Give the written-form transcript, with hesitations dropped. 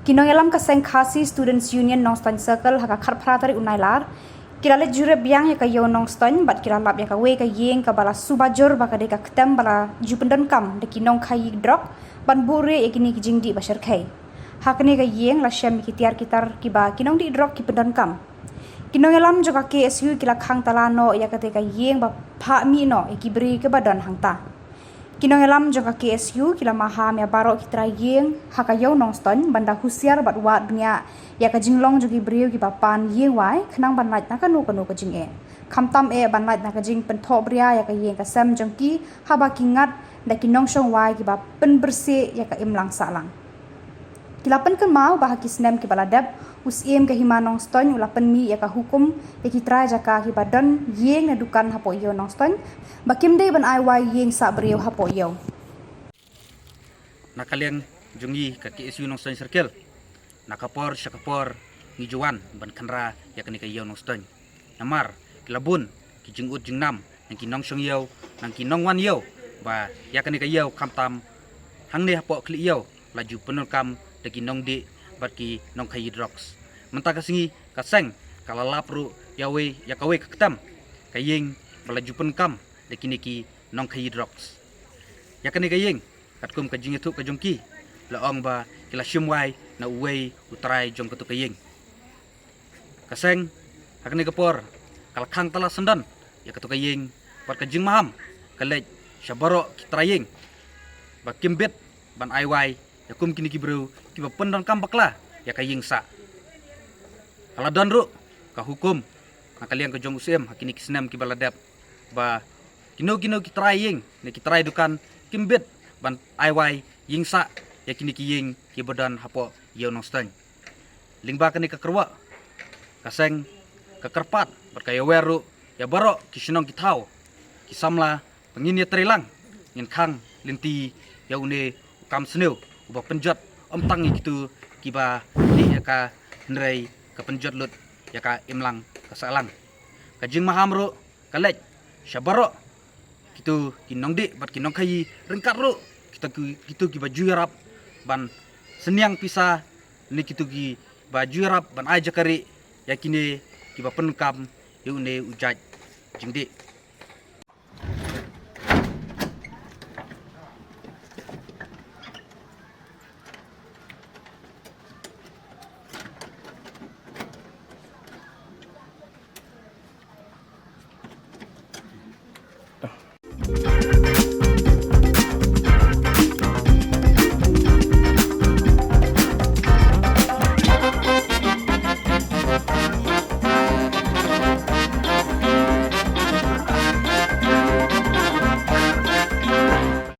Kinong elam kaseng khasi Students Union Nongstoin Circle haka kharpratari unailar. Kira le jure biang ya kayo nongstoin bat kira lap ya kawe ka yeng ka bala subajur baka de ka ketem bala jupendon kam de kinong khayi drok ban bure ya kini kijingdi bashar khai. Hakne ka yeng la syam kitiar kitar kiba kinong di drok kipendon kam. Kinong elam joka KSU kila khang talano ya kate ka yeng ba pha mi no e kibri ke badan hangta. Kinong elam joka KSU kila maham ya barok kitra yeng hakayo nongstoin banda husiar bat wat dunia ya ka jinglong jogi brio ki papan yeng wai khnang ban lait na ka no ka jing e khamtam e ban lait na ka jing pen tho bria ya ka yeng ka sam jongki haba kingat da kinong shong wai ki ba pen berse ya ka imlang salang kila pen kan mau bah ki snem ki baladap usiem ka hima nongstoin ula pen mi ya ka hukum ya ki tra jaka ki badan yeng na dukan hapo yo nongstoin bakim de ban ai wai yeng sa brio hapo yo nakaliang jungi ka KSU Nongstoin Circle nakapor syakapor ngijuan ban kanra yakni ka yaw Nongstoin namar kilabun ki jingut jingnam nang kinong syong yaw nang kinong wan yaw ba yakni ka yaw kamtam hangne hapo kli yaw laju penul kam de kinong di bat ki nong khayi drugs menta kasingi kaseng kalalap ru yawe yakawe kaktam kayeng balaju pen kam de kini ki nong khayi drugs yakni ka yeng katkum ka jingitu ka jongki laong ba kila syumwai na uwei utrai jong ketu kayeng kaseng hakni kapor kalkhang tala sendan ya ketu kayeng par ka jing maham kalej syabaro kitrayeng ba kimbet ban aiwai ya kum kini kibru kiba pendon kambakla ya kayeng sa aladon ru ka hukum nakaliang ka jong usem hakini kisnam kibaladap ba kino kitrayeng ne kitray dukan kimbet ban aiwai yingsa ya kini kiyeng kibadan hapo yaw nongstoin lingba kani kakerwa kaseng kakerpat berkaya weru ya baro kisinong kitau kisamla pengini terilang ngin khang linti ya une kam sneu uba penjot omtang gitu kiba di ya ka nrei ka penjot lut ya ka imlang kasalang kajing mahamru kalej syabaro gitu kinong di bat kinong khayi rengkat ru kita gitu ki baju yarap ban seniang pisah ni gitu ki baju yarap ban aja kari yakini ki ba penkam yune ujaj jingdi